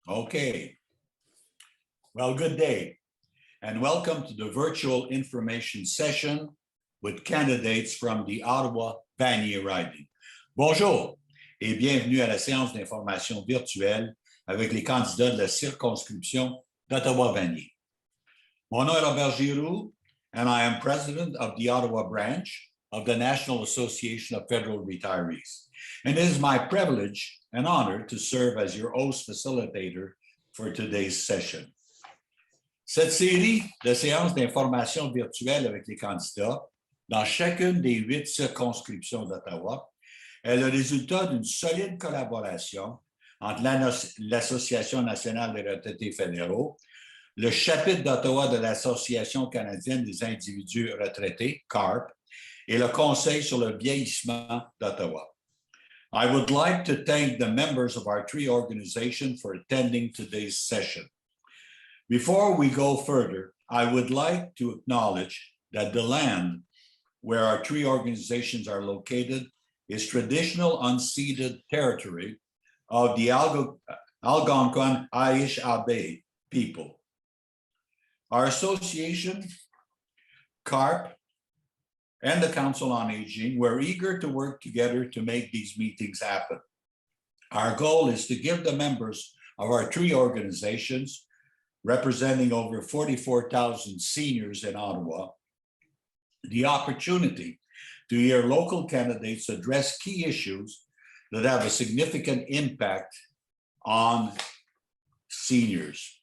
Okay. Well, good day, and welcome to the virtual information session with candidates from the Ottawa Vanier riding. Bonjour et bienvenue à la séance d'information virtuelle avec les candidats de la circonscription d'Ottawa-Vanier. Mon nom est Robert Giroux, and I am president of the Ottawa branch of the National Association of Federal Retirees. And it is my privilege and honor to serve as your host facilitator for today's session. Cette série de séances d'information virtuelle avec les candidats dans chacune des 8 circonscriptions d'Ottawa est le résultat d'une solide collaboration entre l'Association nationale des retraités fédéraux, le chapitre d'Ottawa de l'Association canadienne des individus retraités, CARP, et le Conseil sur le vieillissement d'Ottawa. I would like to thank the members of our three organizations for attending today's session. Before we go further, I would like to acknowledge that the land where our three organizations are located is traditional unceded territory of the Algonquin Anishinaabe people. Our association, CARP, and the Council on Aging were eager to work together to make these meetings happen. Our goal is to give the members of our three organizations, representing over 44,000 seniors in Ottawa, the opportunity to hear local candidates address key issues that have a significant impact on seniors.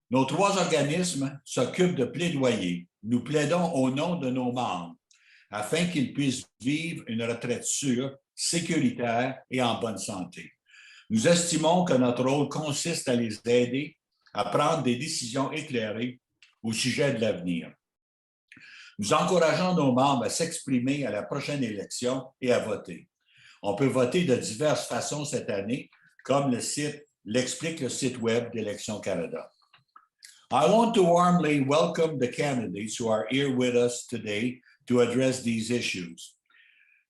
Nos trois organismes s'occupent de plaidoyer. Nous plaidons au nom de nos membres afin qu'ils puissent vivre une retraite sûre, sécuritaire et en bonne santé. Nous estimons que notre rôle consiste à les aider à prendre des décisions éclairées au sujet de l'avenir. Nous encourageons nos membres à s'exprimer à la prochaine élection et à voter. On peut voter de diverses façons cette année, comme l'explique le site web d'Élections Canada. I want to warmly welcome the candidates who are here with us today to address these issues.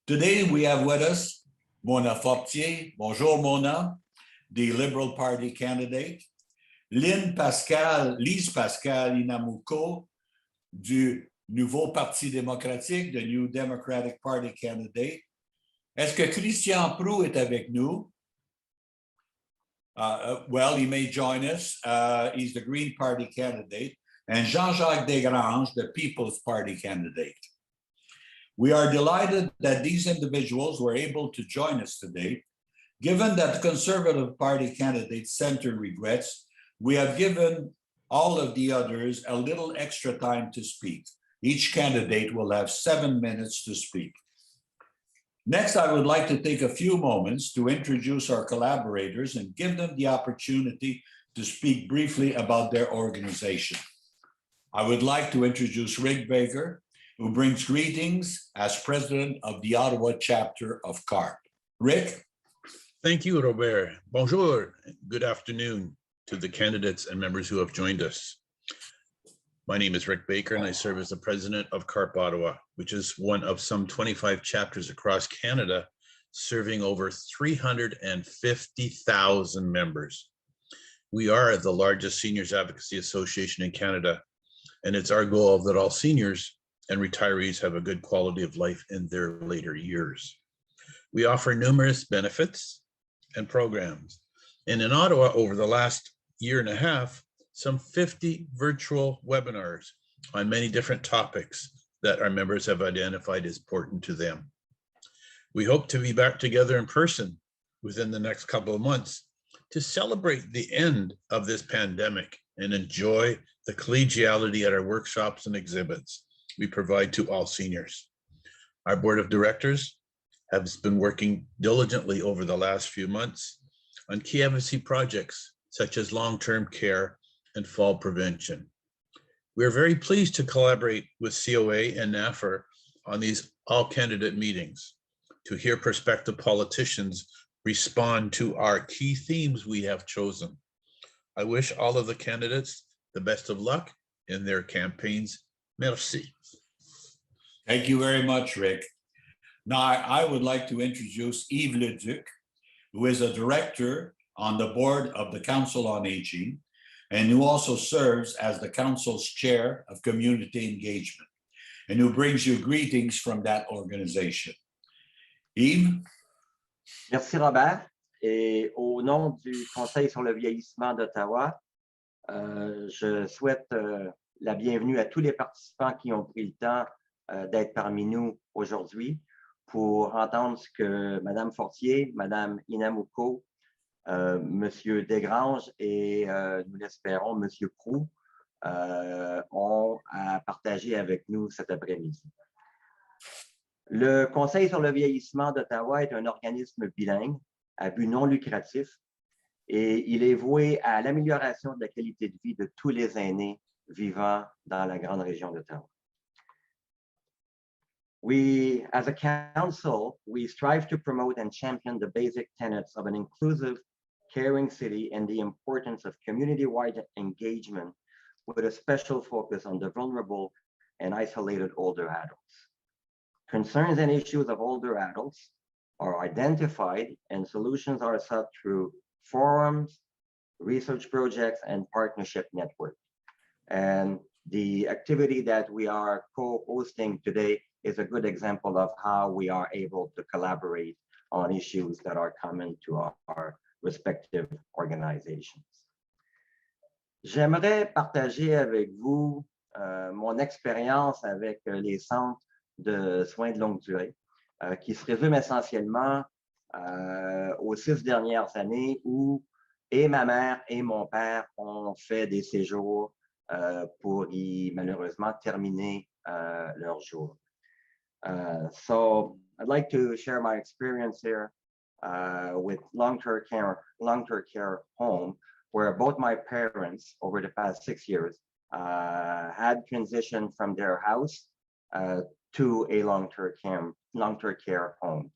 Today we have with us Mona Fortier. Bonjour, Mona, the Liberal Party candidate. Lise Pascal Inamuko, du Nouveau Parti démocratique, the New Democratic Party candidate. Est-ce que Christian Prou est avec nous? Well, he may join us. He's the Green Party candidate, and Jean-Jacques Desgranges, the People's Party candidate. We are delighted that these individuals were able to join us today. Given that the Conservative Party candidate center regrets, we have given all of the others a little extra time to speak. Each candidate will have 7 minutes to speak. Next, I would like to take a few moments to introduce our collaborators and give them the opportunity to speak briefly about their organization. I would like to introduce Rick Baker, who brings greetings as president of the Ottawa chapter of CARP. Rick? Thank you, Robert. Bonjour. Good afternoon to the candidates and members who have joined us. My name is Rick Baker, and I serve as the president of CARP Ottawa, which is one of some 25 chapters across Canada, serving over 350,000 members. We are the largest seniors advocacy association in Canada, and it's our goal that all seniors and retirees have a good quality of life in their later years. We offer numerous benefits and programs. And in Ottawa, over the last year and a half, some 50 virtual webinars on many different topics that our members have identified as important to them. We hope to be back together in person within the next couple of months to celebrate the end of this pandemic and enjoy the collegiality at our workshops and exhibits we provide to all seniors. Our board of directors has been working diligently over the last few months on key advocacy projects such as long-term care and fall prevention. We are very pleased to collaborate with COA and NAFR on these all-candidate meetings to hear prospective politicians respond to our key themes we have chosen. I wish all of the candidates the best of luck in their campaigns. Merci. Thank you very much, Rick. Now, I would like to introduce Yves Leduc, who is a director on the board of the Council on Aging, and who also serves as the Council's Chair of Community Engagement, and who brings you greetings from that organization. Yves? Merci Robert. Et au nom du Conseil sur le vieillissement d'Ottawa, je souhaite la bienvenue à tous les participants qui ont pris le temps d'être parmi nous aujourd'hui pour entendre ce que Mme Fortier, Mme Inamuko, M. Desgranges et nous l'espérons M. Proulx ont à partager avec nous cet après-midi. Le Conseil sur le vieillissement d'Ottawa est un organisme bilingue à but non lucratif et il est voué à l'amélioration de la qualité de vie de tous les aînés vivant dans la grande région d'Ottawa. As a council, we strive to promote and champion the basic tenets of an inclusive, caring city and the importance of community-wide engagement with a special focus on the vulnerable and isolated older adults. Concerns and issues of older adults are identified and solutions are sought through forums, research projects, and partnership networks. And the activity that we are co-hosting today is a good example of how we are able to collaborate on issues that are common to our respective organizations. J'aimerais partager avec vous mon expérience avec les centres de soins de longue durée, qui se résume essentiellement aux 6 dernières années où et ma mère et mon père ont fait des séjours pour y malheureusement terminer leur jour. So I'd like to share my experience here with long-term care home, where both my parents over the past 6 years had transitioned from their house to a long-term care home.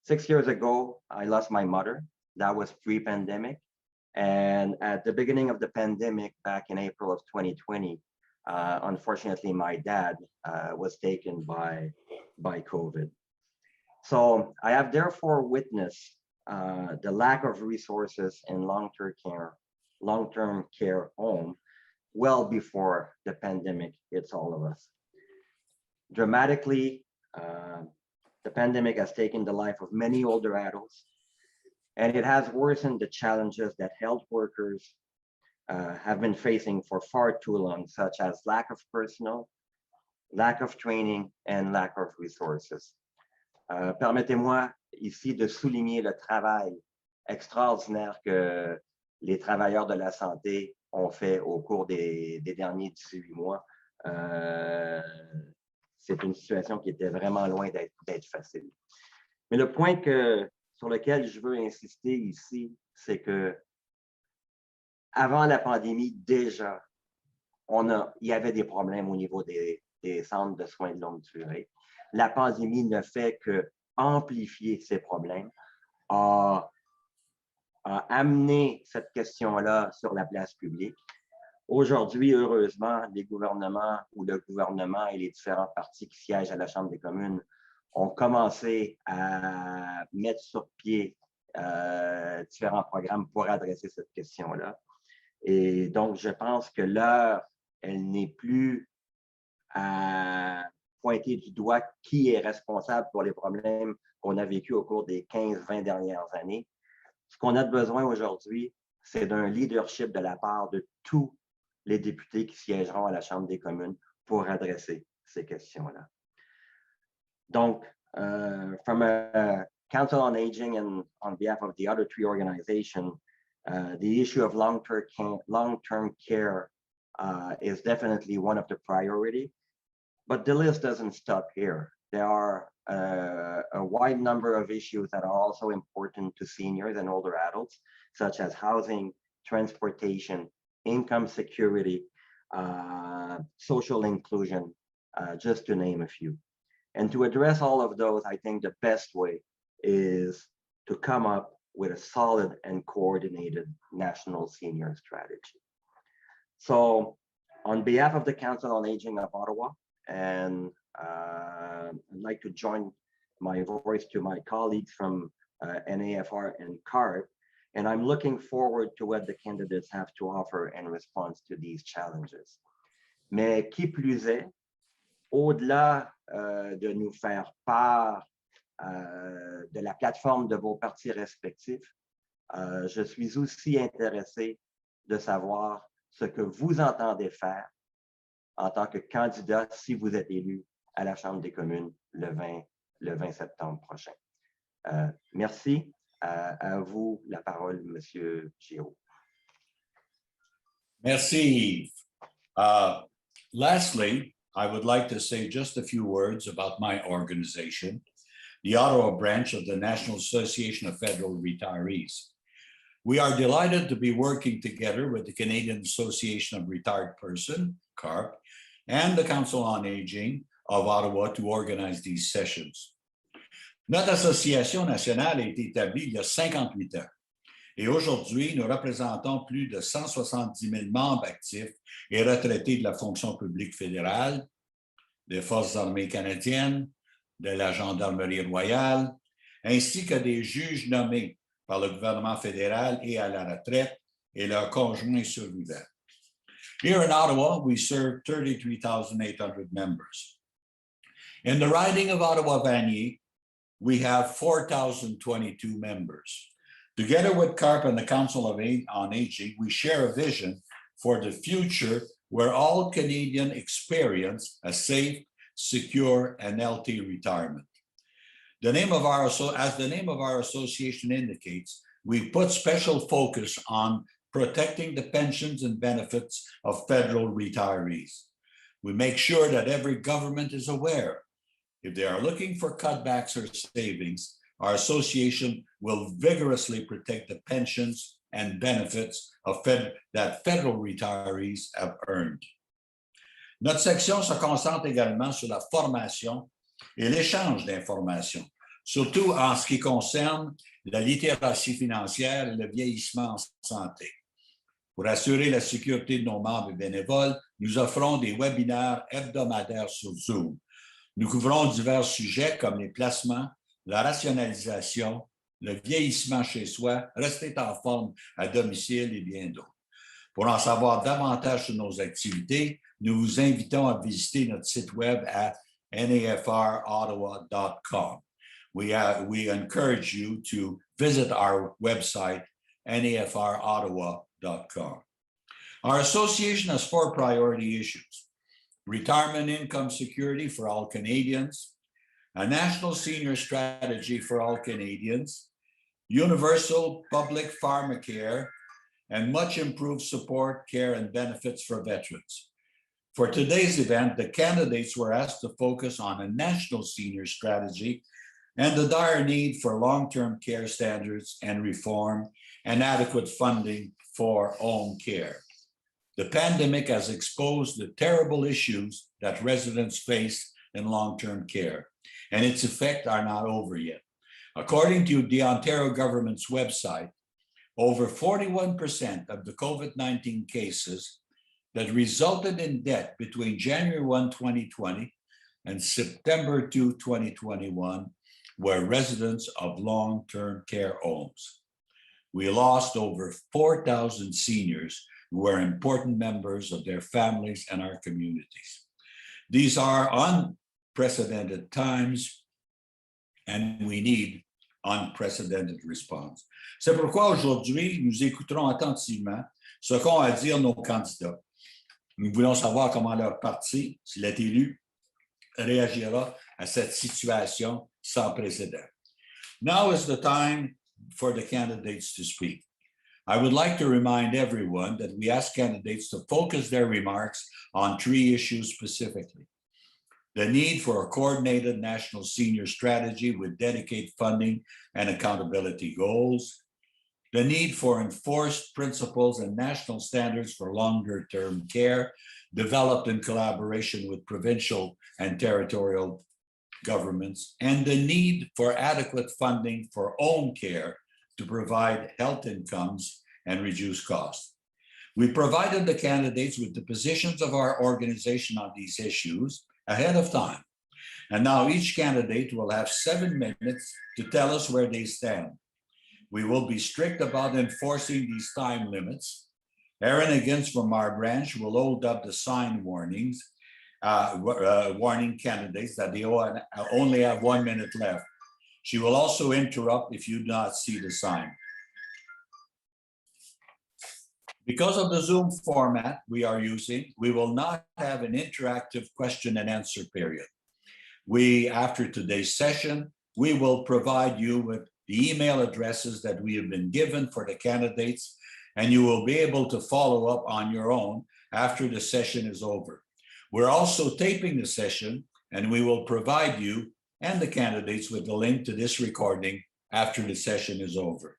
6 years ago, I lost my mother. That was pre-pandemic. And at the beginning of the pandemic, back in April of 2020, unfortunately, my dad was taken by COVID. So I have therefore witnessed the lack of resources in long-term care home well before the pandemic hits all of us. Dramatically, the pandemic has taken the life of many older adults, and it has worsened the challenges that health workers have been facing for far too long, such as lack of personnel, lack of training, and lack of resources. Permettez-moi ici de souligner le travail extraordinaire que les travailleurs de la santé ont fait au cours des derniers 18 mois. C'est une situation qui était vraiment loin d'être facile. Mais le point sur lequel je veux insister ici, c'est que avant la pandémie, déjà, il y avait des problèmes au niveau des centres de soins de longue durée. La pandémie ne fait que amplifier ces problèmes, a amené cette question-là sur la place publique. Aujourd'hui, heureusement, les gouvernements ou le gouvernement et les différents partis qui siègent à la Chambre des communes ont commencé à mettre sur pied différents programmes pour adresser cette question-là. Et donc, je pense que l'heure, elle n'est plus à pointer du doigt qui est responsable pour les problèmes qu'on a vécus au cours des 15-20 dernières années. Ce qu'on a besoin aujourd'hui, c'est d'un leadership de la part de tous les députés qui siégeront à la Chambre des communes pour adresser ces questions-là. Donc, from a Council on Aging and on behalf of the other 3 organizations, the issue of long-term care is definitely one of the priority, but the list doesn't stop here. There are a wide number of issues that are also important to seniors and older adults, such as housing, transportation, income security, social inclusion, just to name a few. And to address all of those, I think the best way is to come up with a solid and coordinated national senior strategy. So on behalf of the Council on Aging of Ottawa, and I'd like to join my voice to my colleagues from NAFR and CARP and I'm looking forward to what the candidates have to offer in response to these challenges. Mais qui plus est, au-delà de nous faire part de la plateforme de vos partis respectifs, je suis aussi intéressé de savoir ce que vous entendez faire en tant que candidat si vous êtes élu à la Chambre des communes le 20 septembre prochain. Merci. À vous la parole, Monsieur Giraud. Merci. Lastly, I would like to say just a few words about my organization, the Ottawa branch of the National Association of Federal Retirees. We are delighted to be working together with the Canadian Association of Retired Persons, CARP, and the Council on Aging of Ottawa to organize these sessions. Notre association nationale a été établie il y a 58 ans. Et aujourd'hui, nous représentons plus de 170 000 membres actifs et retraités de la fonction publique fédérale, des Forces armées canadiennes, de la Gendarmerie royale, ainsi que des juges nommés par le gouvernement fédéral et à la retraite et leurs conjoints survivants. Here in Ottawa, we serve 33,800 members. In the riding of Ottawa-Vanier, we have 4,022 members. Together with CARP and the Council on Aging, we share a vision for the future where all Canadians experience a safe, secure, and healthy retirement. As the name of our association indicates, we put special focus on protecting the pensions and benefits of federal retirees. We make sure that every government is aware. If they are looking for cutbacks or savings, our association will vigorously protect the pensions and benefits of that federal retirees have earned. Notre section se concentre également sur la formation et l'échange d'informations, surtout en ce qui concerne la littératie financière et le vieillissement en santé. Pour assurer la sécurité de nos membres et bénévoles, nous offrons des webinaires hebdomadaires sur Zoom. Nous couvrons divers sujets comme les placements, la rationalisation, le vieillissement chez soi, rester en forme à domicile et bien d'autres. Pour en savoir davantage sur nos activités, nous vous invitons à visiter notre site web à nafrottawa.com. We encourage you to visit our website, nafrottawa.com. Our association has 4 priority issues: retirement income security for all Canadians, a national senior strategy for all Canadians, universal public pharmacare, and much improved support, care, and benefits for veterans. For today's event, the candidates were asked to focus on a national senior strategy and the dire need for long-term care standards and reform and adequate funding for home care. The pandemic has exposed the terrible issues that residents face in long-term care, and its effects are not over yet. According to the Ontario government's website, over 41% of the COVID-19 cases that resulted in death between January 1, 2020 and September 2, 2021 were residents of long-term care homes. We lost over 4,000 seniors who were important members of their families and our communities. These are unprecedented times, and we need unprecedented response. C'est pourquoi aujourd'hui, nous écouterons attentivement ce qu'ont à dire nos candidats. Nous voulons savoir comment leur parti, s'il est élu, réagira à cette situation sans précédent. Now is the time for the candidates to speak. I would like to remind everyone that we ask candidates to focus their remarks on 3 issues specifically: the need for a coordinated national senior strategy with dedicated funding and accountability goals, the need for enforced principles and national standards for longer-term care developed in collaboration with provincial and territorial governments, and the need for adequate funding for home care to provide health incomes and reduce costs. We provided the candidates with the positions of our organization on these issues ahead of time. And now each candidate will have 7 minutes to tell us where they stand. We will be strict about enforcing these time limits. Erin Higgins from our branch will hold up the sign warnings, warning candidates that they only have 1 minute left. She will also interrupt if you do not see the sign. Because of the Zoom format we are using, we will not have an interactive question and answer period. After today's session, we will provide you with the email addresses that we have been given for the candidates, and you will be able to follow up on your own after the session is over. We're also taping the session, and we will provide you and the candidates with the link to this recording after the session is over.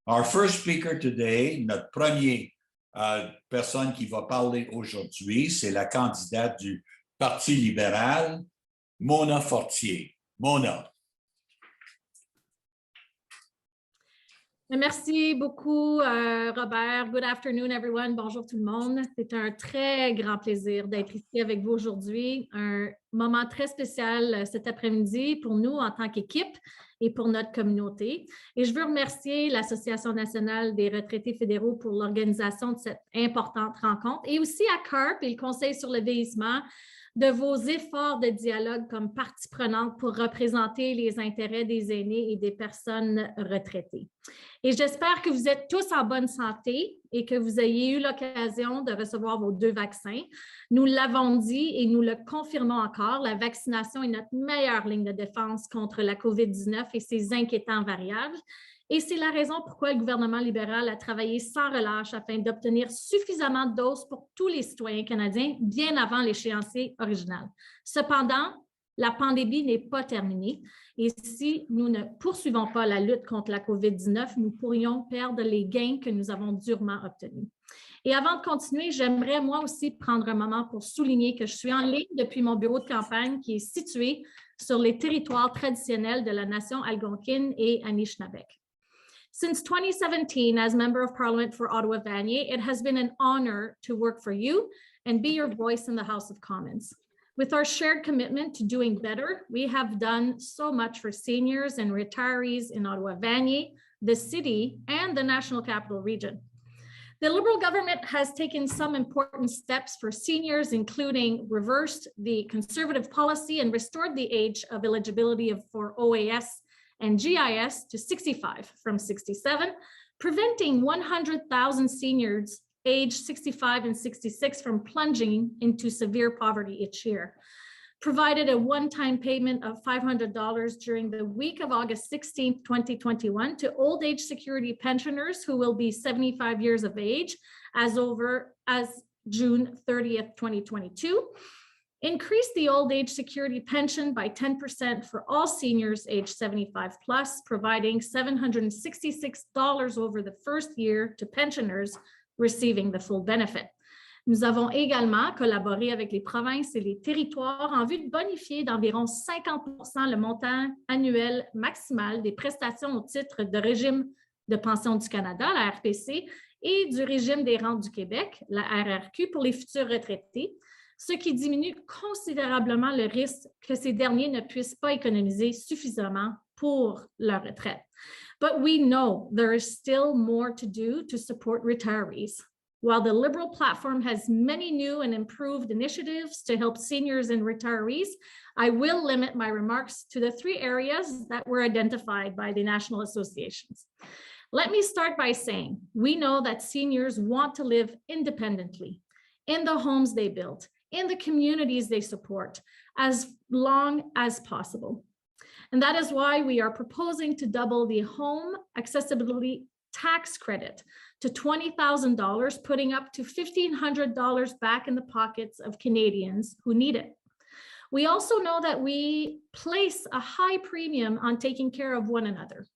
Our first speaker today, notre première personne qui va parler aujourd'hui, c'est la candidate du Parti libéral, Mona Fortier. Mona. Merci beaucoup, Robert. Good afternoon, everyone. Bonjour tout le monde. C'est un très grand plaisir d'être ici avec vous aujourd'hui. Un moment très spécial cet après-midi pour nous en tant qu'équipe et pour notre communauté. Et je veux remercier l'Association nationale des retraités fédéraux pour l'organisation de cette importante rencontre et aussi à CARP et le Conseil sur le vieillissement de vos efforts de dialogue comme partie prenante pour représenter les intérêts des aînés et des personnes retraitées. Et j'espère que vous êtes tous en bonne santé et que vous ayez eu l'occasion de recevoir vos 2 vaccins. Nous l'avons dit et nous le confirmons encore, la vaccination est notre meilleure ligne de défense contre la COVID-19 et ses inquiétants variables. Et c'est la raison pourquoi le gouvernement libéral a travaillé sans relâche afin d'obtenir suffisamment de doses pour tous les citoyens canadiens bien avant l'échéancier original. Cependant, la pandémie n'est pas terminée et si nous ne poursuivons pas la lutte contre la COVID-19, nous pourrions perdre les gains que nous avons durement obtenus. Et avant de continuer, j'aimerais moi aussi prendre un moment pour souligner que je suis en ligne depuis mon bureau de campagne qui est situé sur les territoires traditionnels de la nation algonquine et Anishinaabe. Since 2017, as Member of Parliament for Ottawa-Vanier, it has been an honor to work for you and be your voice in the House of Commons. With our shared commitment to doing better, we have done so much for seniors and retirees in Ottawa-Vanier, the city, and the National Capital Region. The Liberal government has taken some important steps for seniors, including reversed the Conservative policy and restored the age of eligibility for OAS and GIS to 65 from 67, preventing 100,000 seniors aged 65 and 66 from plunging into severe poverty each year, provided a one-time payment of $500 during the week of August 16, 2021 to old age security pensioners who will be 75 years of age as June 30th, 2022, increase the old age security pension by 10% for all seniors aged 75 plus, providing $766 over the first year to pensioners receiving the full benefit. Nous avons également collaboré avec les provinces et les territoires en vue de bonifier d'environ 50% le montant annuel maximal des prestations au titre de régime de pension du Canada, la RPC, et du régime des rentes du Québec, la RRQ, pour les futurs retraités, ce qui diminue considérablement le risque que ces derniers ne puissent pas économiser suffisamment pour leur retraite. But we know there is still more to do to support retirees. While the Liberal platform has many new and improved initiatives to help seniors and retirees, I will limit my remarks to the 3 areas that were identified by the national associations. Let me start by saying, we know that seniors want to live independently in the homes they built, in the communities they support, as long as possible. And that is why we are proposing to double the home accessibility tax credit to $20,000, putting up to $1,500 back in the pockets of Canadians who need it. We also know that we place a high premium on taking care of one another.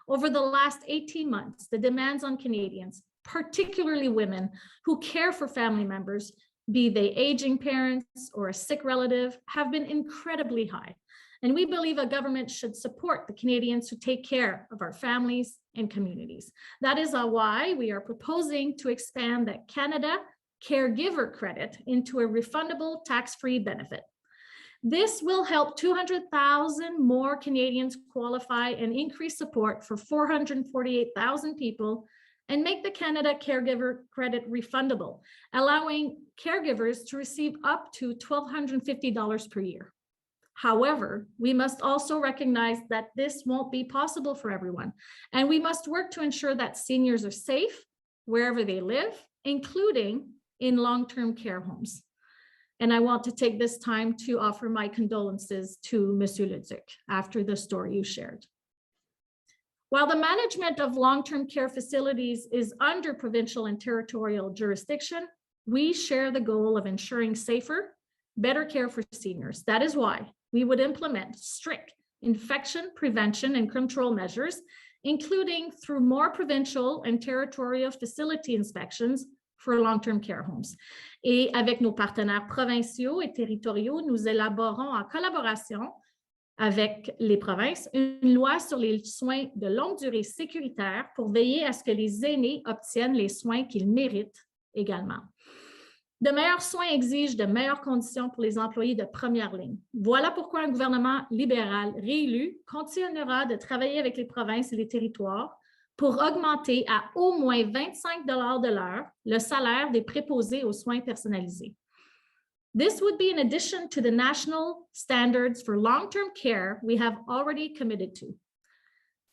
Over the last 18 months, the demands on Canadians, particularly women who care for family members, be they aging parents or a sick relative, have been incredibly high. And we believe a government should support the Canadians who take care of our families and communities. That is why we are proposing to expand the Canada Caregiver Credit into a refundable tax-free benefit. This will help 200,000 more Canadians qualify and increase support for 448,000 people and make the Canada Caregiver Credit refundable, allowing caregivers to receive up to $1,250 per year. However, we must also recognize that this won't be possible for everyone, and we must work to ensure that seniors are safe wherever they live, including in long-term care homes. And I want to take this time to offer my condolences to Monsieur Leduc after the story you shared. While the management of long-term care facilities is under provincial and territorial jurisdiction, we share the goal of ensuring safer, better care for seniors. That is why we would implement strict infection prevention and control measures, including through more provincial and territorial facility inspections for long-term care homes. Et avec nos partenaires provinciaux et territoriaux, nous élaborons en collaboration avec les provinces une loi sur les soins de longue durée sécuritaires pour veiller à ce que les aînés obtiennent les soins qu'ils méritent également. De meilleurs soins exigent de meilleures conditions pour les employés de première ligne. Voilà pourquoi un gouvernement libéral réélu continuera de travailler avec les provinces et les territoires pour augmenter à au moins 25 $ de l'heure le salaire des préposés aux soins personnalisés. This would be in addition to the national standards for long-term care we have already committed to.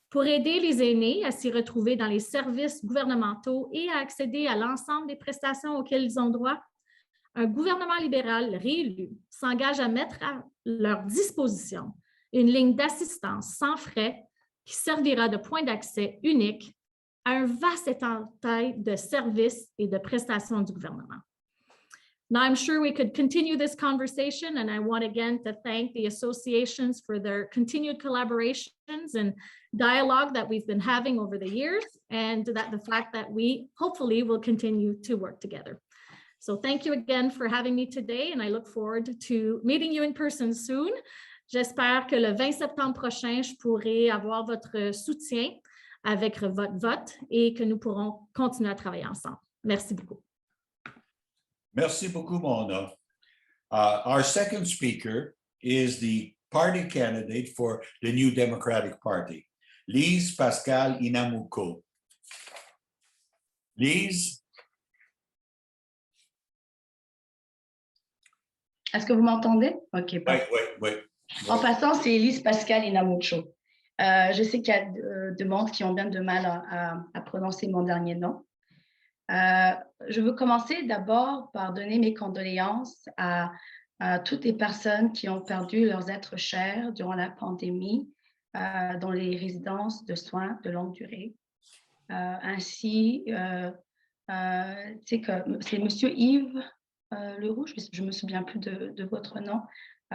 Pour aider les aînés à s'y retrouver dans les services gouvernementaux et à accéder à l'ensemble des prestations auxquelles ils ont droit, un gouvernement libéral réélu s'engage à mettre à leur disposition une ligne d'assistance sans frais qui servira de point d'accès unique à un vaste éventail de services et de prestations du gouvernement. Now, I'm sure we could continue this conversation, and I want again to thank the associations for their continued collaborations and dialogue that we've been having over the years, and that the fact that we hopefully will continue to work together. So thank you again for having me today, and I look forward to meeting you in person soon. J'espère que le 20 septembre prochain, je pourrai avoir votre soutien avec votre vote et que nous pourrons continuer à travailler ensemble. Merci beaucoup. Merci beaucoup, Mona. Our second speaker is the party candidate for the New Democratic Party, Lise Pascal Inamuko. Lise? Est-ce que vous m'entendez? OK. Oui. En passant, c'est Lise Pascal Inamucho. Je sais qu'il y a de monde qui ont bien de mal à prononcer mon dernier nom. Je veux commencer d'abord par donner mes condoléances à toutes les personnes qui ont perdu leurs êtres chers durant la pandémie dans les résidences de soins de longue durée. Ainsi, c'est M. Yves Leroux, je ne me souviens plus de votre nom.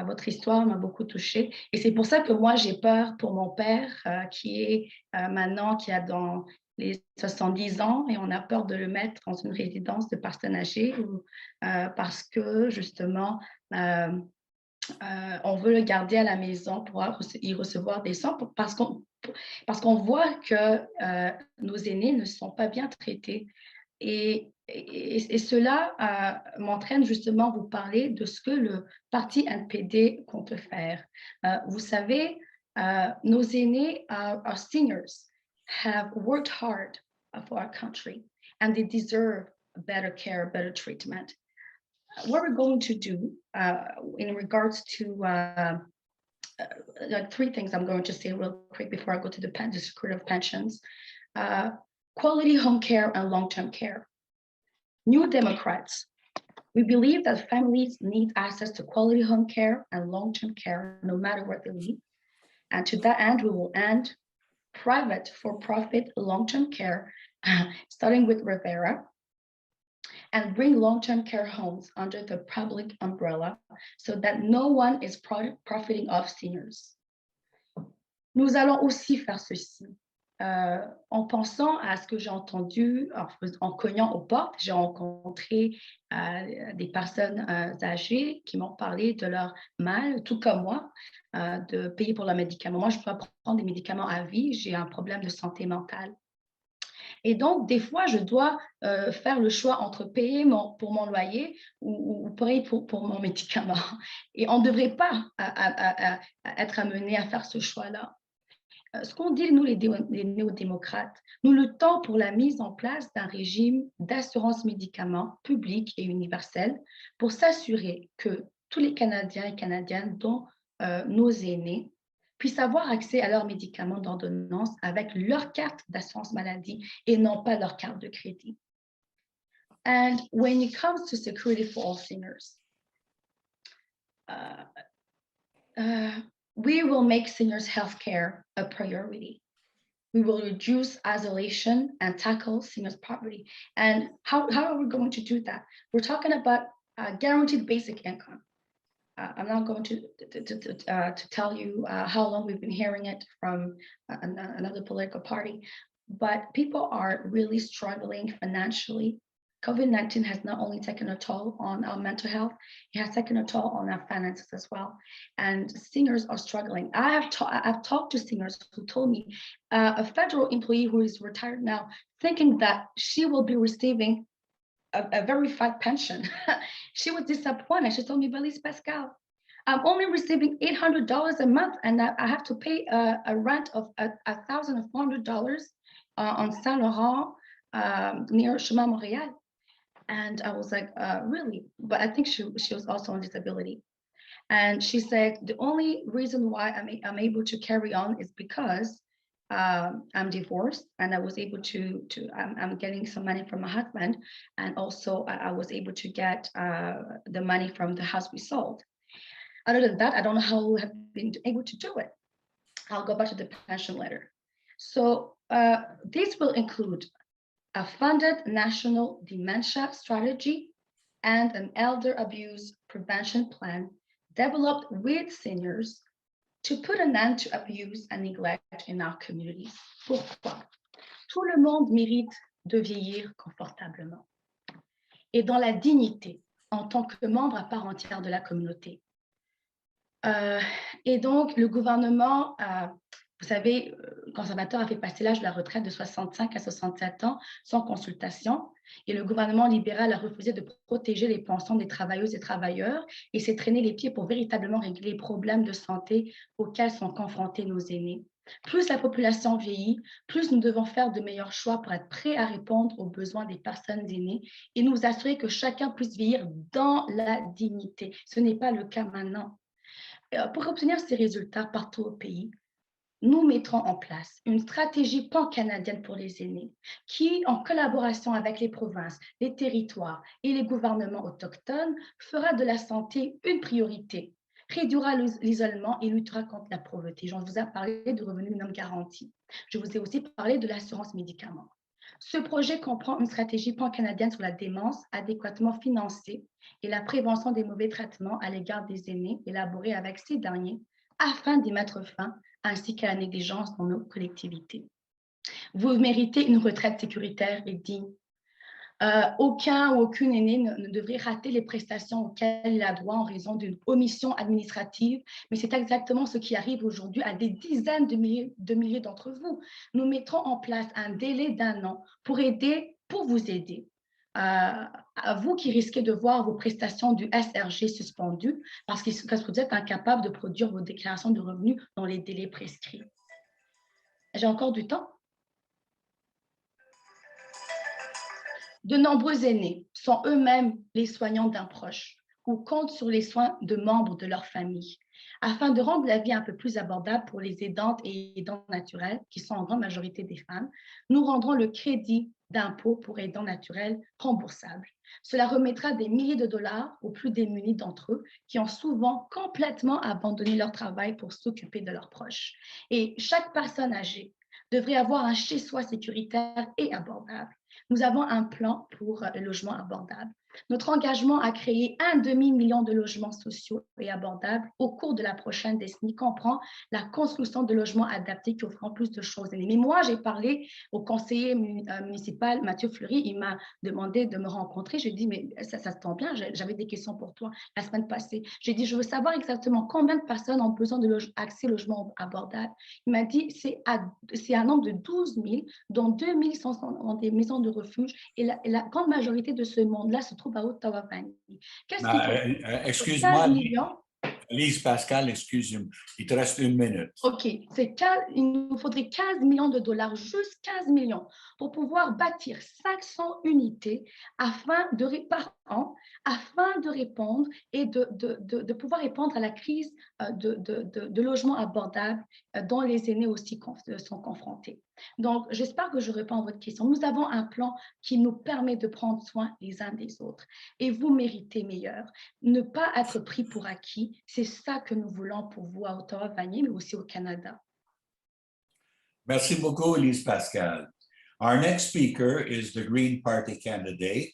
Votre histoire m'a beaucoup touchée. Et c'est pour ça que moi, j'ai peur pour mon père qui est maintenant, qui a dans les 70 ans, et on a peur de le mettre dans une résidence de personnes âgées parce que, justement, on veut le garder à la maison pour y recevoir des soins parce qu'on voit que nos aînés ne sont pas bien traités. Et cela m'entraîne justement à vous parler de ce que le parti NPD compte faire. Vous savez, nos aînés, our seniors, have worked hard for our country and they deserve better care, better treatment. What we're going to do in regards to three things I'm going to say real quick before I go to the Secretary of Pensions. Quality home care and long-term care. New Democrats, we believe that families need access to quality home care and long-term care no matter where they live. And to that end, we will end private for-profit long-term care, starting with Rivera, and bring long-term care homes under the public umbrella so that no one is profiting off seniors. Nous allons aussi faire ceci. En pensant à ce que j'ai entendu, en cognant aux portes, j'ai rencontré des personnes âgées qui m'ont parlé de leur mal, tout comme moi, de payer pour leurs médicaments. Moi, je dois prendre des médicaments à vie, j'ai un problème de santé mentale. Et donc, des fois, je dois faire le choix entre payer pour mon loyer ou payer pour mon médicament. Et on ne devrait pas être amené à faire ce choix-là. Ce qu'on dit, nous, les néo-démocrates, nous luttons pour la mise en place d'un régime d'assurance médicaments public et universel pour s'assurer que tous les Canadiens et Canadiennes, dont nos aînés, puissent avoir accès à leurs médicaments d'ordonnance avec leur carte d'assurance maladie et non pas leur carte de crédit. And when it comes to security for all seniors, we will make seniors' healthcare a priority. We will reduce isolation and tackle seniors' poverty. And how are we going to do that? We're talking about guaranteed basic income. I'm not going to tell you how long we've been hearing it from another political party, but people are really struggling financially. COVID-19 has not only taken a toll on our mental health, it has taken a toll on our finances as well. And seniors are struggling. I've talked to seniors who told me a federal employee who is retired now, thinking that she will be receiving a very fat pension. She was disappointed. She told me, Belize Pascal, I'm only receiving $800 a month and I have to pay a rent of $1,400 on Saint Laurent near Chemin Montréal. And I was like, really? But I think she was also on disability. And she said, the only reason why I'm able to carry on is because I'm divorced and I was able I'm getting some money from my husband. And also I was able to get the money from the house we sold. Other than that, I don't know how we have been able to do it. I'll go back to the pension letter. So this will include a funded national dementia strategy and an elder abuse prevention plan developed with seniors to put an end to abuse and neglect in our communities. Pourquoi? Tout le monde mérite de vieillir confortablement et dans la dignité en tant que membre à part entière de la communauté. Et donc, le gouvernement, vous savez, le conservateur a fait passer l'âge de la retraite de 65 à 67 ans sans consultation. Et le gouvernement libéral a refusé de protéger les pensions des travailleuses et travailleurs et s'est traîné les pieds pour véritablement régler les problèmes de santé auxquels sont confrontés nos aînés. Plus la population vieillit, plus nous devons faire de meilleurs choix pour être prêts à répondre aux besoins des personnes aînées et nous assurer que chacun puisse vieillir dans la dignité. Ce n'est pas le cas maintenant. Pour obtenir ces résultats partout au pays, nous mettrons en place une stratégie pan-canadienne pour les aînés qui, en collaboration avec les provinces, les territoires et les gouvernements autochtones, fera de la santé une priorité, réduira l'isolement et luttera contre la pauvreté. Je vous ai parlé de revenu minimum garanti. Je vous ai aussi parlé de l'assurance médicaments. Ce projet comprend une stratégie pan-canadienne sur la démence adéquatement financée et la prévention des mauvais traitements à l'égard des aînés élaborée avec ces derniers afin d'y mettre fin, ainsi qu'à la négligence dans nos collectivités. Vous méritez une retraite sécuritaire et digne. Aucun ou aucune aînée ne devrait rater les prestations auxquelles il a droit en raison d'une omission administrative, mais c'est exactement ce qui arrive aujourd'hui à des dizaines de milliers d'entre vous. Nous mettrons en place un délai d'1 an pour vous aider. À vous qui risquez de voir vos prestations du SRG suspendues parce que vous êtes incapable de produire vos déclarations de revenus dans les délais prescrits. J'ai encore du temps? De nombreux aînés sont eux-mêmes les soignants d'un proche ou comptent sur les soins de membres de leur famille. Afin de rendre la vie un peu plus abordable pour les aidantes et aidants naturels, qui sont en grande majorité des femmes, nous rendrons le crédit d'impôt pour aidants naturels remboursable. Cela remettra des milliers de dollars aux plus démunis d'entre eux qui ont souvent complètement abandonné leur travail pour s'occuper de leurs proches. Et chaque personne âgée devrait avoir un chez-soi sécuritaire et abordable. Nous avons un plan pour le logement abordable. Notre engagement à créer 1,5 million de logements sociaux et abordables au cours de la prochaine décennie comprend la construction de logements adaptés qui offrent plus de choses. Mais moi, j'ai parlé au conseiller municipal Mathieu Fleury, il m'a demandé de me rencontrer. Je lui ai dit, mais ça se tombe bien, j'avais des questions pour toi la semaine passée. J'ai dit, je veux savoir exactement combien de personnes ont besoin de accès au logement abordable. Il m'a dit, c'est un nombre de 12 000, dont 2 000 sont dans des maisons de refuge. Et la grande majorité de ce monde-là se trouve à Ottawa-Vanier. Qu'est-ce qu'il faut? Excuse-moi, 15 millions. Lise Pascal, excuse-moi, il te reste 1 minute. OK, il nous faudrait 15 millions de dollars, juste 15 millions, pour pouvoir bâtir 500 unités par an, afin de répondre et de pouvoir répondre à la crise de logement abordable dont les aînés aussi sont confrontés. Donc, j'espère que je réponds à votre question. Nous avons un plan qui nous permet de prendre soin les uns des autres et vous méritez meilleur. Ne pas être pris pour acquis, c'est ça que nous voulons pour vous à Ottawa-Vanier, mais aussi au Canada. Merci beaucoup, Lise Pascal. Our next speaker is the Green Party candidate.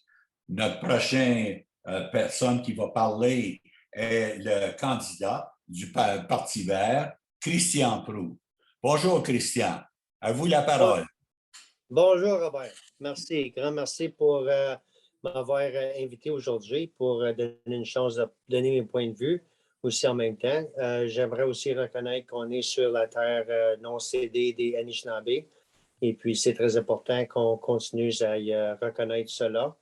Notre prochaine personne qui va parler est le candidat du Parti vert, Christian Prou. Bonjour, Christian. À vous la parole. Bonjour, Robert. Merci. Grand merci pour m'avoir invité aujourd'hui pour donner une chance de donner mes points de vue aussi en même temps. J'aimerais aussi reconnaître qu'on est sur la terre non cédée des Anishinaabe. Et puis, c'est très important qu'on continue à reconnaître cela.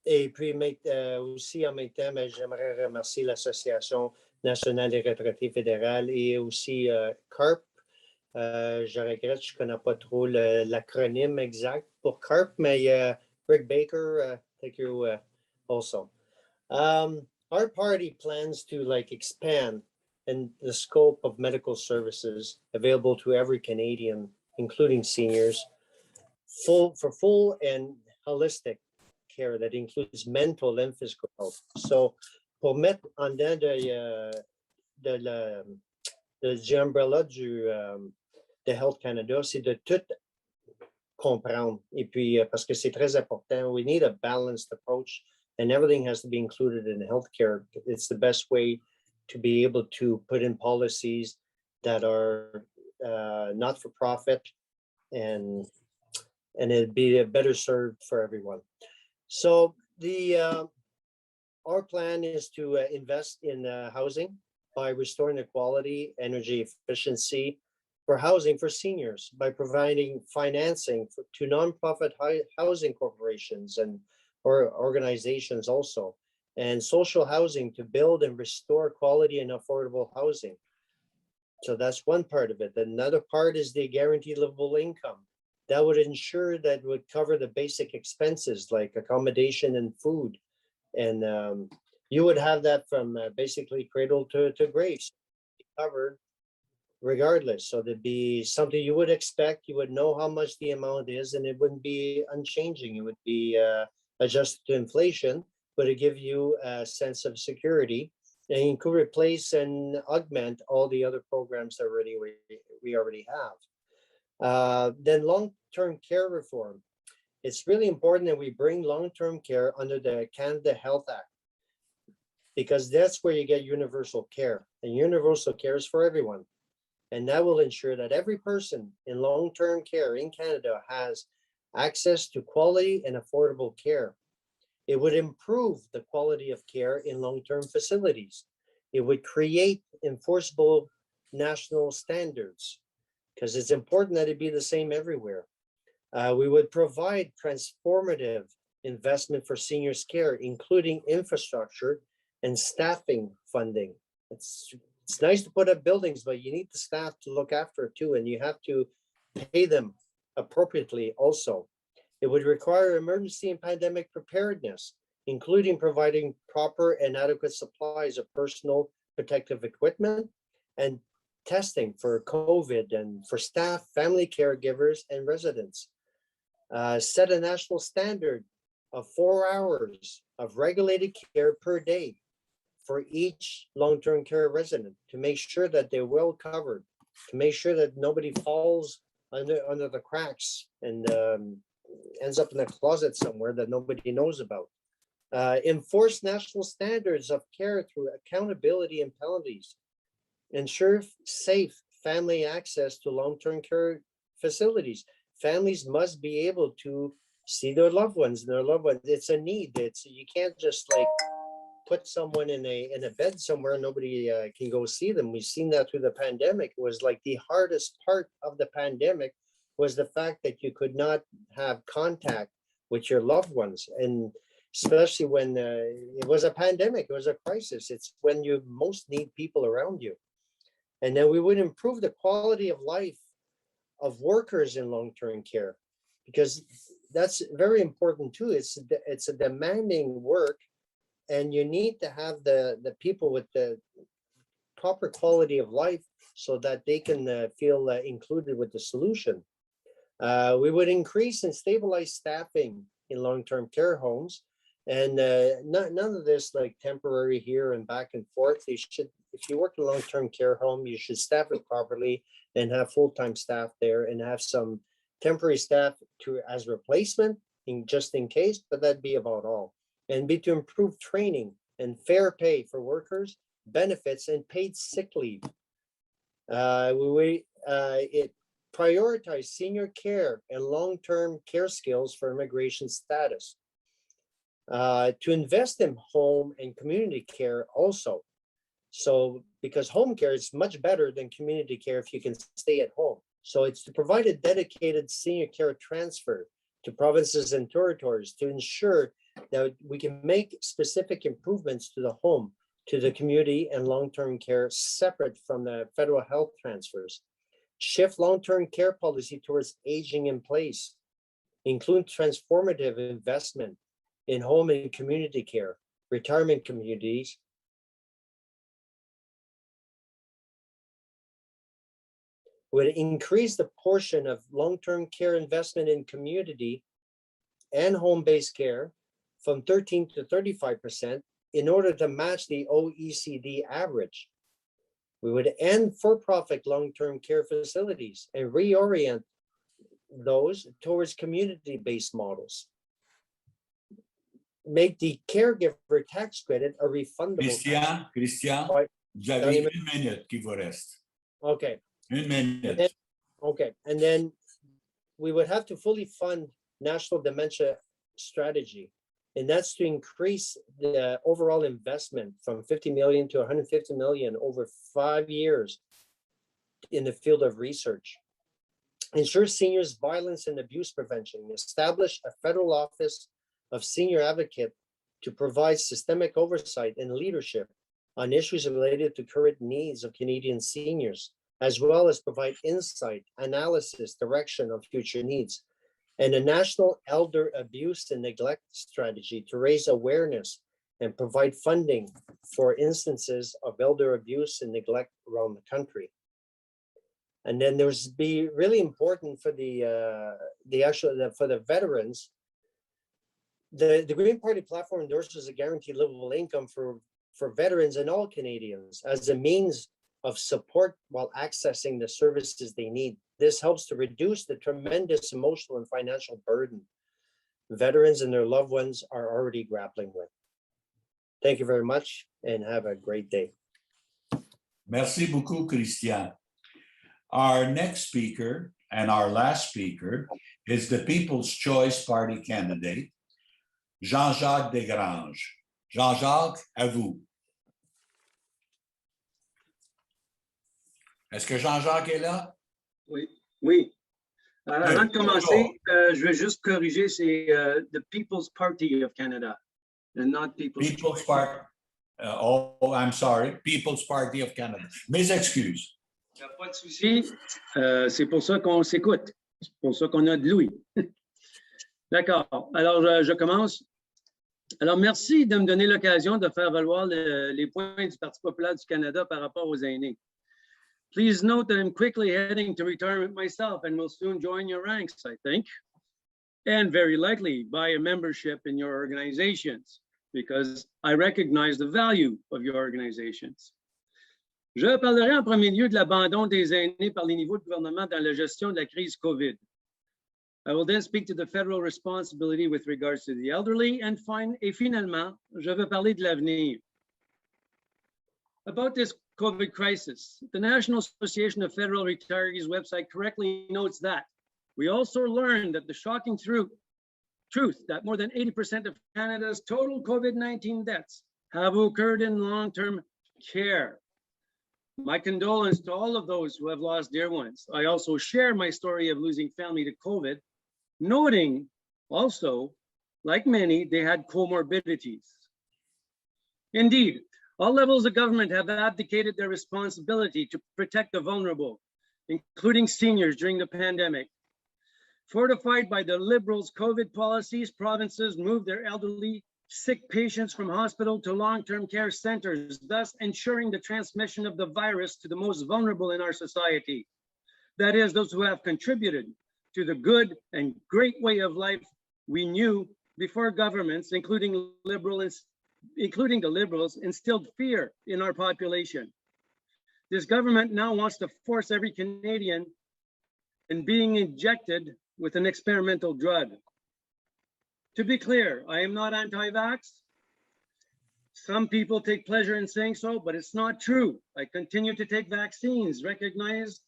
Et puis, aussi en même temps, j'aimerais remercier l'Association nationale des retraités fédérales et aussi CARP. Je regrette, je ne connais pas trop l'acronyme exact pour CARP, mais Rick Baker, thank you also. Our party plans to expand in the scope of medical services available to every Canadian, including seniors, for full and holistic care that includes mental and physical health. So, pour mettre en dedans de l'umbrella de Health Canada, c'est de tout comprendre. Et puis, parce que c'est très important, we need a balanced approach and everything has to be included in healthcare. It's the best way to be able to put in policies that are not for profit and it'd be better served for everyone. So our plan is to invest in housing by restoring the quality, energy efficiency for housing for seniors, by providing financing to nonprofit housing corporations or organizations also, and social housing to build and restore quality and affordable housing. So that's one part of it. Another part is the guaranteed livable income. That would ensure that would cover the basic expenses like accommodation and food. And you would have that from basically cradle to grave, covered regardless. So there'd be something you would expect, you would know how much the amount is, and it wouldn't be unchanging. It would be adjusted to inflation, but it give you a sense of security. And you could replace and augment all the other programs that we already have. Then long-term care reform. It's really important that we bring long-term care under the Canada Health Act, because that's where you get universal care, and universal care is for everyone. And that will ensure that every person in long-term care in Canada has access to quality and affordable care. It would improve the quality of care in long-term facilities. It would create enforceable national standards, because it's important that it be the same everywhere. We would provide transformative investment for seniors' care, including infrastructure and staffing funding. It's nice to put up buildings, but you need the staff to look after it too, and you have to pay them appropriately also. It would require emergency and pandemic preparedness, including providing proper and adequate supplies of personal protective equipment and testing for COVID and for staff, family caregivers, and residents. Set a national standard of 4 hours of regulated care per day for each long-term care resident to make sure that they're well covered, to make sure that nobody falls under the cracks and ends up in a closet somewhere that nobody knows about. Enforce national standards of care through accountability and penalties. Ensure safe family access to long-term care facilities. Families must be able to see their loved ones. It's a need. You can't just like put someone in a bed somewhere, nobody can go see them. We've seen that through the pandemic. It was like the hardest part of the pandemic was the fact that you could not have contact with your loved ones. And especially when it was a pandemic, it was a crisis. It's when you most need people around you. And then we would improve the quality of life of workers in long-term care, because that's very important too. It's a demanding work, and you need to have the people with the proper quality of life so that they can feel included with the solution. We would increase and stabilize staffing in long-term care homes, and none of this like temporary here and back and forth. You should, if you work in a long-term care home, you should staff it properly and have full-time staff there, and have some temporary staff as replacement just in case, but that'd be about all. And be to improve training and fair pay for workers, benefits, and paid sick leave. It prioritize senior care and long-term care skills for immigration status. To invest in home and community care also. So because home care is much better than community care if you can stay at home. So it's to provide a dedicated senior care transfer to provinces and territories to ensure that we can make specific improvements to the home, to the community and long-term care separate from the federal health transfers. Shift long-term care policy towards aging in place. Include transformative investment in home and community care, retirement communities, would increase the portion of long-term care investment in community and home-based care from 13 to 35% in order to match the OECD average. We would end for-profit long-term care facilities and reorient those towards community-based models. Make the caregiver tax credit a refundable. Christian, Ouais. vous avez une minute qui vous reste. Okay. Une minute. Then, okay, and then we would have to fully fund national dementia strategy, and that's to increase the overall investment from 50 million to 150 million over 5 years in the field of research. Ensure seniors violence and abuse prevention. Establish a federal office of senior advocate to provide systemic oversight and leadership on issues related to current needs of Canadian seniors, as well as provide insight, analysis, direction of future needs, and a national elder abuse and neglect strategy to raise awareness and provide funding for instances of elder abuse and neglect around the country. And then there's be really important for the veterans. The Green Party platform endorses a guaranteed livable income for veterans and all Canadians as a means of support while accessing the services they need. This helps to reduce the tremendous emotional and financial burden veterans and their loved ones are already grappling with. Thank you very much and have a great day. Merci beaucoup, Christian. Our next speaker and our last speaker is the People's Choice Party candidate, Jean-Jacques Desgranges. Jean-Jacques, à vous. Est-ce que Jean-Jacques est là? Oui, oui. Avant de commencer, je vais juste corriger, c'est the People's Party of Canada, and not People's Party. Oh, I'm sorry. People's Party of Canada. Mes excuses. Il n'y a pas de souci. C'est pour ça qu'on s'écoute. C'est pour ça qu'on a de Louis. D'accord. Alors, je commence. Alors, merci de me donner l'occasion de faire valoir les points du Parti populaire du Canada par rapport aux aînés. Please note that I'm quickly heading to retirement myself and will soon join your ranks, I think, and very likely buy a membership in your organizations because I recognize the value of your organizations. Je parlerai en premier lieu de l'abandon des aînés par les niveaux de gouvernement dans la gestion de la crise COVID. I will then speak to the federal responsibility with regards to the elderly, and finalement, je vais parler de l'avenir. About this COVID crisis, the National Association of Federal Retirees website correctly notes that we also learned that the shocking truth that more than 80% of Canada's total COVID-19 deaths have occurred in long-term care. My condolence to all of those who have lost dear ones. I also share my story of losing family to COVID, noting also, like many, they had comorbidities. Indeed, all levels of government have abdicated their responsibility to protect the vulnerable, including seniors during the pandemic. Fortified by the Liberals' COVID policies, provinces moved their elderly, sick patients from hospital to long-term care centers, thus ensuring the transmission of the virus to the most vulnerable in our society. That is, those who have contributed to the good and great way of life we knew before governments, including the Liberals, instilled fear in our population. This government now wants to force every Canadian in being injected with an experimental drug. To be clear, I am not anti-vax. Some people take pleasure in saying so, but it's not true. I continue to take vaccines recognized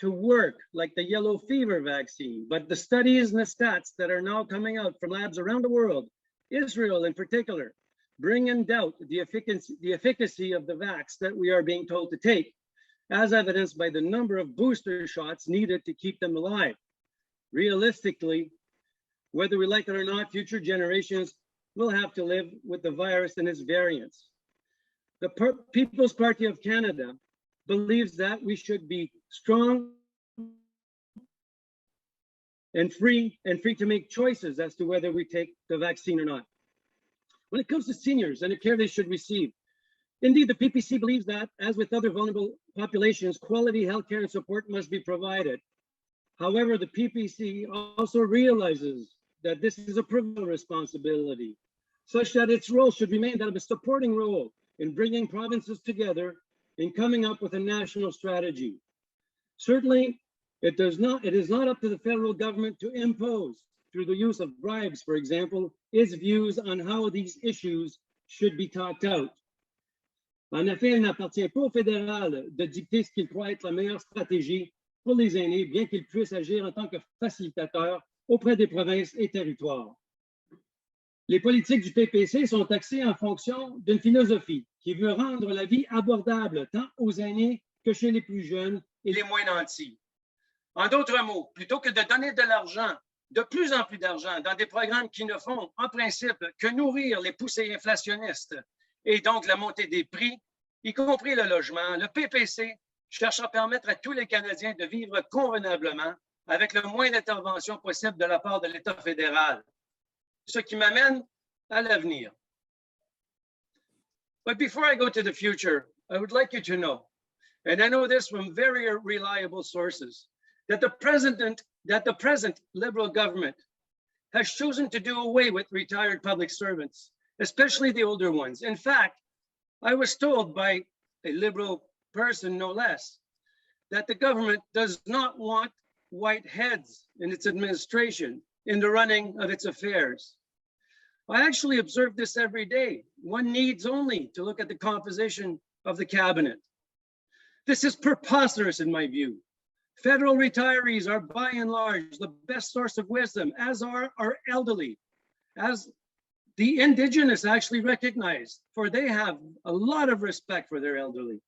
to work, like the yellow fever vaccine. But the studies and the stats that are now coming out from labs around the world, Israel in particular, bring in doubt the efficacy of the vax that we are being told to take, as evidenced by the number of booster shots needed to keep them alive. Realistically, whether we like it or not, future generations will have to live with the virus and its variants. The People's Party of Canada believes that we should be strong and free to make choices as to whether we take the vaccine or not. When it comes to seniors and the care they should receive, indeed, the PPC believes that, as with other vulnerable populations, quality healthcare and support must be provided. However, the PPC also realizes that this is a provincial responsibility, such that its role should remain that of a supporting role in bringing provinces together in coming up with a national strategy. Certainly, it is not up to the federal government to impose, through the use of bribes, for example, its views on how these issues should be talked out. En effet, il n'appartient pas au fédéral de dicter ce qu'il croit être la meilleure stratégie pour les aînés, bien qu'il puisse agir en tant que facilitateur auprès des provinces et territoires. Les politiques du PPC sont axées en fonction d'une philosophie qui veut rendre la vie abordable tant aux aînés que chez les plus jeunes et les moins nantis. En d'autres mots, plutôt que de donner de l'argent, de plus en plus d'argent dans des programmes qui ne font en principe que nourrir les poussées inflationnistes et donc la montée des prix, y compris le logement, le PPC cherche à permettre à tous les Canadiens de vivre convenablement avec le moins d'intervention possible de la part de l'État fédéral. Ce qui m'amène à l'avenir. But before I go to the future, I would like you to know, and I know this from very reliable sources, that the present Liberal government has chosen to do away with retired public servants, especially the older ones. In fact, I was told by a Liberal person, no less, that the government does not want white heads in its administration in the running of its affairs. I actually observe this every day. One needs only to look at the composition of the cabinet. This is preposterous in my view. Federal retirees are by and large the best source of wisdom, as are our elderly, as the Indigenous actually recognize, for they have a lot of respect for their elderly.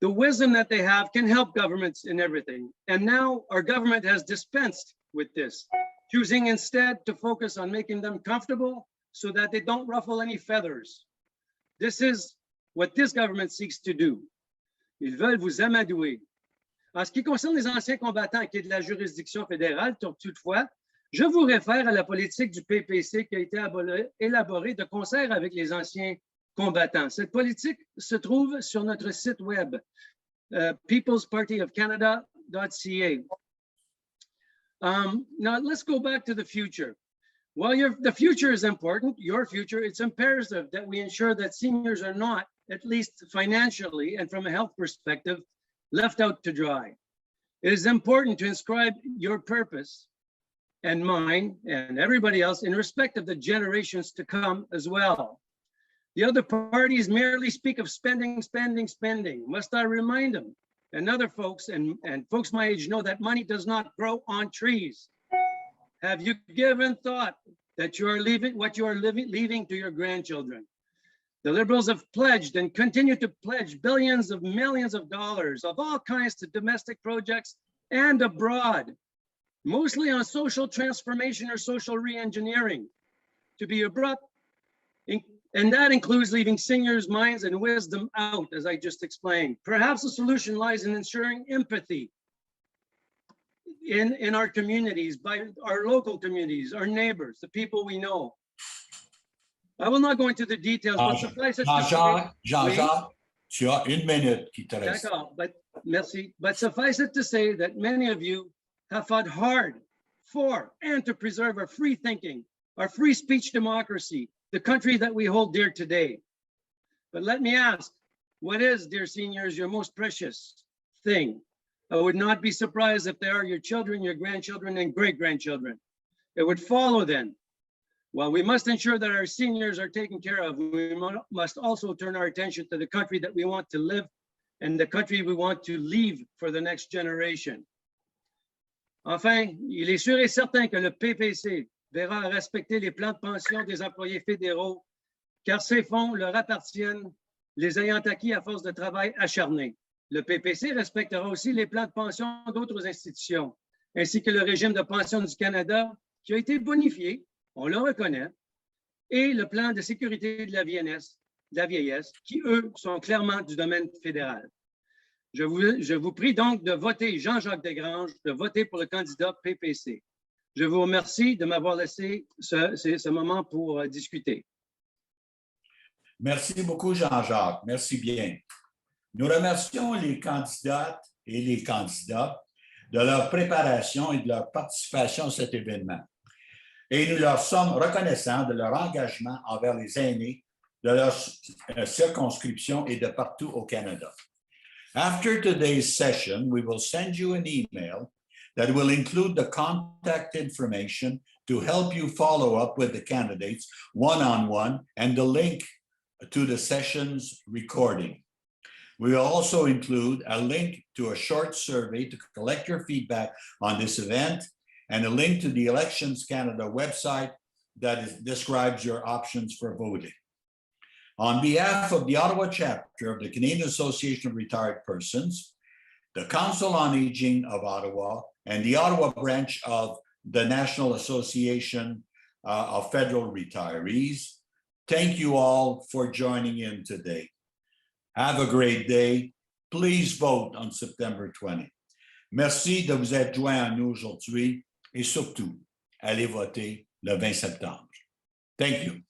The wisdom that they have can help governments in everything. And now our government has dispensed with this, choosing instead to focus on making them comfortable so that they don't ruffle any feathers. This is what this government seeks to do. Ils veulent vous amadouer. En ce qui concerne les anciens combattants qui est de la juridiction fédérale, toutefois, je vous réfère à la politique du PPC qui a été élaborée de concert avec les anciens combattants. Cette politique se trouve sur notre site web, peoplespartyofcanada.ca. Now let's go back to the future. While the future is important, your future, it's imperative that we ensure that seniors are not at least financially and from a health perspective, left out to dry. It is important to inscribe your purpose and mine and everybody else in respect of the generations to come as well. The other parties merely speak of spending, spending, spending. Must I remind them and other folks and folks my age know that money does not grow on trees? Have you given thought that you are leaving what you are leaving to your grandchildren? The Liberals have pledged and continue to pledge billions of millions of dollars of all kinds to domestic projects and abroad, mostly on social transformation or social re-engineering. To be abrupt, and that includes leaving seniors' minds and wisdom out, as I just explained. Perhaps the solution lies in ensuring empathy in our communities, by our local communities, our neighbors, the people we know. I will not go into the details, but suffice it to say, Jean-Jacques, tu as une minute qui te reste. d'accord, but merci. But suffice it to say that many of you have fought hard for and to preserve our free thinking, our free speech democracy, the country that we hold dear today. But let me ask, what is, dear seniors, your most precious thing? I would not be surprised if they are your children, your grandchildren, and great-grandchildren. It would follow then, while we must ensure that our seniors are taken care of, we must also turn our attention to the country that we want to live and the country we want to leave for the next generation. Enfin, il est sûr et certain que le PPC verra respecter les plans de pension des employés fédéraux, car ces fonds leur appartiennent, les ayant acquis à force de travail acharné. Le PPC respectera aussi les plans de pension d'autres institutions, ainsi que le régime de pension du Canada, qui a été bonifié, on le reconnaît, et le plan de sécurité de la vieillesse, qui, eux, sont clairement du domaine fédéral. Je vous prie donc de voter Jean-Jacques Desgranges, de voter pour le candidat PPC. Je vous remercie de m'avoir laissé ce moment pour discuter. Merci beaucoup, Jean-Jacques. Merci bien. Nous remercions les candidates et les candidats de leur préparation et de leur participation à cet événement. Et nous leur sommes reconnaissants de leur engagement envers les aînés de leur circonscription et de partout au Canada. After today's session, we will send you an email that will include the contact information to help you follow up with the candidates one-on-one and the link to the session's recording. We will also include a link to a short survey to collect your feedback on this event and a link to the Elections Canada website that describes your options for voting. On behalf of the Ottawa chapter of the Canadian Association of Retired Persons, the Council on Aging of Ottawa, and the Ottawa branch of the National Association of Federal Retirees, thank you all for joining in today. Have a great day. Please vote on September 20. Merci de vous être joints à nous aujourd'hui et surtout, allez voter le 20 septembre. Thank you.